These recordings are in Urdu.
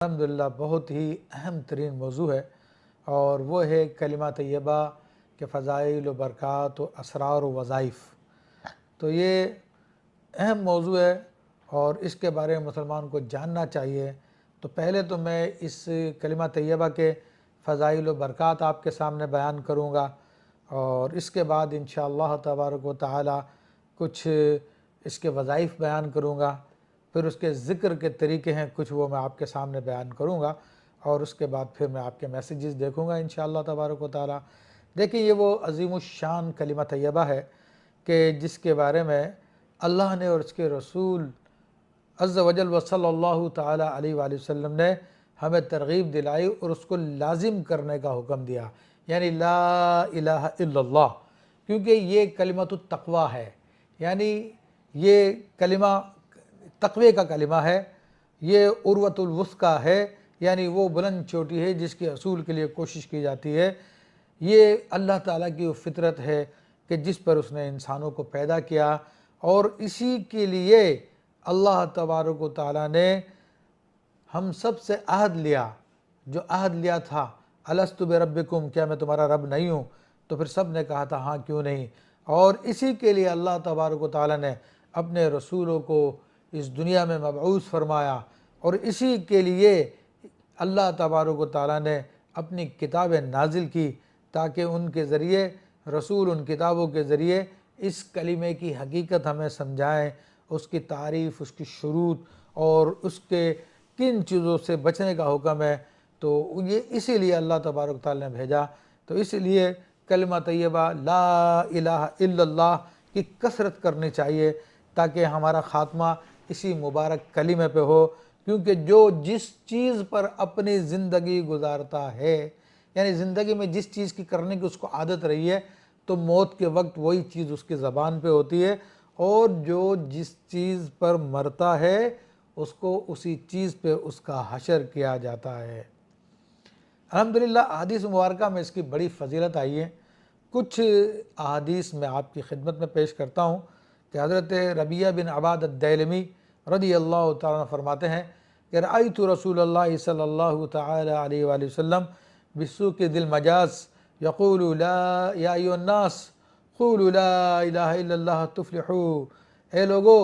الحمدللہ بہت ہی اہم ترین موضوع ہے اور وہ ہے کلمہ طیبہ کے فضائل و برکات و اسرار و وظائف۔ تو یہ اہم موضوع ہے اور اس کے بارے میں مسلمان کو جاننا چاہیے۔ تو پہلے تو میں اس کلمہ طیبہ کے فضائل و برکات آپ کے سامنے بیان کروں گا اور اس کے بعد انشاءاللہ تبارک و تعالی کچھ اس کے وظائف بیان کروں گا، پھر اس کے ذکر کے طریقے ہیں کچھ وہ میں آپ کے سامنے بیان کروں گا اور اس کے بعد پھر میں آپ کے میسیجز دیکھوں گا انشاءاللہ تبارک و تعالی۔ دیکھیں یہ وہ عظیم الشان کلمہ طیبہ ہے کہ جس کے بارے میں اللہ نے اور اس کے رسول عز و جل و صلی اللہ تعالی علیہ وآلہ وسلم نے ہمیں ترغیب دلائی اور اس کو لازم کرنے کا حکم دیا، یعنی لا الہ الا اللہ، کیونکہ یہ کلمۃ التقویٰ ہے، یعنی یہ کلمہ تقوی کا کلمہ ہے، یہ عروۃ الوثقیٰ ہے، یعنی وہ بلند چوٹی ہے جس کے حصول کے لیے کوشش کی جاتی ہے۔ یہ اللہ تعالیٰ کی وہ فطرت ہے کہ جس پر اس نے انسانوں کو پیدا کیا اور اسی کے لیے اللہ تبارک و تعالیٰ نے ہم سب سے عہد لیا، جو عہد لیا تھا الست بربکم، کیا میں تمہارا رب نہیں ہوں؟ تو پھر سب نے کہا تھا ہاں کیوں نہیں، اور اسی کے لیے اللہ تبارک و تعالیٰ نے اپنے رسولوں کو اس دنیا میں مبعوث فرمایا اور اسی کے لیے اللہ تبارک و تعالیٰ نے اپنی کتابیں نازل کی تاکہ ان کے ذریعے رسول ان کتابوں کے ذریعے اس کلمے کی حقیقت ہمیں سمجھائیں، اس کی تعریف، اس کی شروط اور اس کے کن چیزوں سے بچنے کا حکم ہے۔ تو یہ اسی لیے اللہ تبارک و تعالیٰ نے بھیجا۔ تو اس لیے کلمہ طیبہ لا الہ الا اللہ کی کثرت کرنی چاہیے تاکہ ہمارا خاتمہ اسی مبارک کلمے پہ ہو، کیونکہ جو جس چیز پر اپنی زندگی گزارتا ہے، یعنی زندگی میں جس چیز کی کرنے کی اس کو عادت رہی ہے، تو موت کے وقت وہی چیز اس کی زبان پہ ہوتی ہے، اور جو جس چیز پر مرتا ہے اس کو اسی چیز پہ اس کا حشر کیا جاتا ہے۔ الحمدللہ احادیث مبارکہ میں اس کی بڑی فضیلت آئی ہے۔ کچھ احادیث میں آپ کی خدمت میں پیش کرتا ہوں کہ حضرت ربیعہ بن عباد الدیلمی رضی اللہ تعالیٰ عنہ فرماتے ہیں کہ رأیت رسول اللہ صلی اللہ تعالی علیہ وآلہ وسلم بسوق ذی المجاز یقول لا یا ایھا الناس قولوا لا الہ الا اللہ تفلحوا۔ اے لوگو،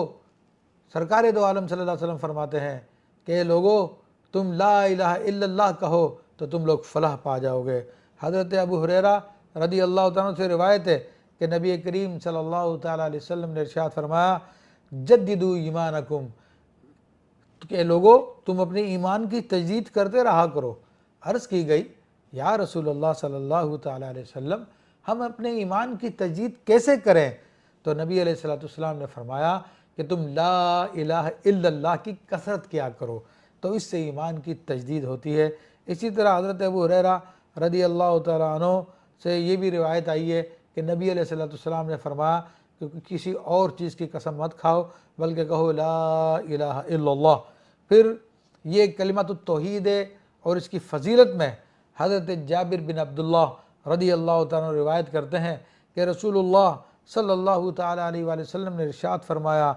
سرکار دو عالم صلی اللہ علیہ وسلم فرماتے ہیں کہ اے لوگو، تم لا الہ الا اللہ کہو تو تم لوگ فلاح پا جاؤ گے۔ حضرت ابو ہریرہ رضی اللہ تعالیٰ سے روایت ہے کہ نبی کریم صلی اللہ تعالیٰ علیہ وسلم نے ارشاد فرمایا جددوا ایمانکم، کہ لوگو تم اپنے ایمان کی تجدید کرتے رہا کرو۔ عرض کی گئی یا رسول اللہ صلی اللہ تعالیٰ علیہ وسلم، ہم اپنے ایمان کی تجدید کیسے کریں؟ تو نبی علیہ السلام نے فرمایا کہ تم لا الہ الا اللہ کی کثرت کیا کرو، تو اس سے ایمان کی تجدید ہوتی ہے۔ اسی طرح حضرت ابو ہریرہ رضی اللہ تعالیٰ عنہ سے یہ بھی روایت آئی ہے کہ نبی علیہ السلام نے فرمایا کہ کسی اور چیز کی قسم مت کھاؤ بلکہ کہو لا الہ الا اللہ۔ پھر یہ کلمۃ التوحید ہے اور اس کی فضیلت میں حضرت جابر بن عبداللہ رضی اللہ تعالیٰ عنہ روایت کرتے ہیں کہ رسول اللہ صلی اللہ تعالیٰ علیہ وآلہ وسلم نے ارشاد فرمایا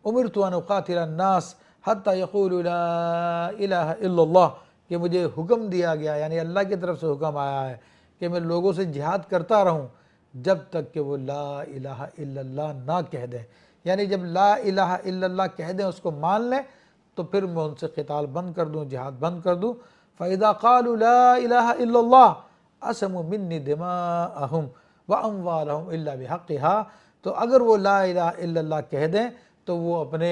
امرت ان اقاتل الناس حتی یقولوا لا الہ الا اللہ، کہ مجھے حکم دیا گیا، یعنی اللہ کی طرف سے حکم آیا ہے کہ میں لوگوں سے جہاد کرتا رہوں جب تک کہ وہ لا الہ الا اللہ نہ کہہ دیں، یعنی جب لا الہ الا اللہ کہہ دیں، اس کو مان لیں، تو پھر میں ان سے قتال بند کر دوں، جہاد بند کر دوں۔ فَإِذَا قَالُوا لَا إِلَٰهَ إِلَّا اللَّهُ عَصَمُوا مِنِّي دِمَاءَهُمْ وَأَمْوَالَهُمْ إِلَّا بِحَقِّهَا، تو اگر وہ لا الہ الا اللہ کہہ دیں تو وہ اپنے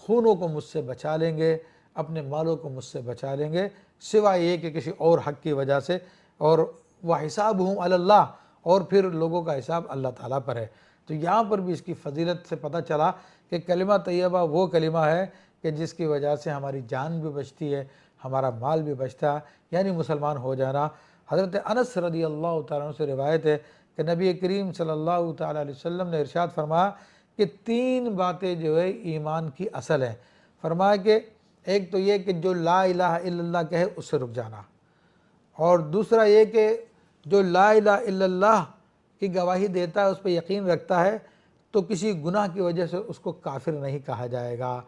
خونوں کو مجھ سے بچا لیں گے، اپنے مالوں کو مجھ سے بچا لیں گے، سوائے یہ کہ کسی اور حق کی وجہ سے، اور وَحِسَابُهُمْ عَلَى اللَّهِ، اور پھر لوگوں کا حساب اللہ تعالیٰ پر ہے۔ تو یہاں پر بھی اس کی فضیلت سے پتہ چلا کہ کلمہ طیبہ وہ کلمہ ہے کہ جس کی وجہ سے ہماری جان بھی بچتی ہے، ہمارا مال بھی بچتا ہے، یعنی مسلمان ہو جانا۔ حضرت انس رضی اللہ تعالیٰ عنہ سے روایت ہے کہ نبی کریم صلی اللہ تعالیٰ علیہ وسلم نے ارشاد فرمایا کہ تین باتیں جو ہے ایمان کی اصل ہیں۔ فرمایا کہ ایک تو یہ کہ جو لا الہ الا اللہ کہے اس سے رک جانا، اور دوسرا یہ کہ جو لا الہ الا اللہ کی گواہی دیتا ہے، اس پہ یقین رکھتا ہے، تو کسی گناہ کی وجہ سے اس کو کافر نہیں کہا جائے گا،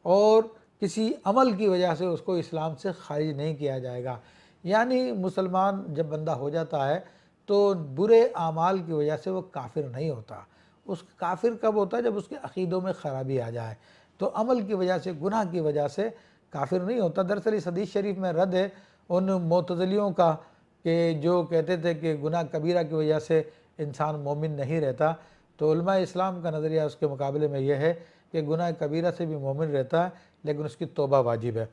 اور کسی عمل کی وجہ سے اس کو اسلام سے خارج نہیں کیا جائے گا۔ یعنی مسلمان جب بندہ ہو جاتا ہے تو برے اعمال کی وجہ سے وہ کافر نہیں ہوتا۔ اس کافر کب ہوتا ہے؟ جب اس کے عقیدوں میں خرابی آ جائے، تو عمل کی وجہ سے، گناہ کی وجہ سے کافر نہیں ہوتا۔ دراصل اس حدیث شریف میں رد ہے ان معتزلیوں کا کہ جو کہتے تھے کہ گناہ کبیرہ کی وجہ سے انسان مومن نہیں رہتا۔ تو علماء اسلام کا نظریہ اس کے مقابلے میں یہ ہے کہ گناہ کبیرہ سے بھی مومن رہتا ہے، لیکن اس کی توبہ واجب ہے۔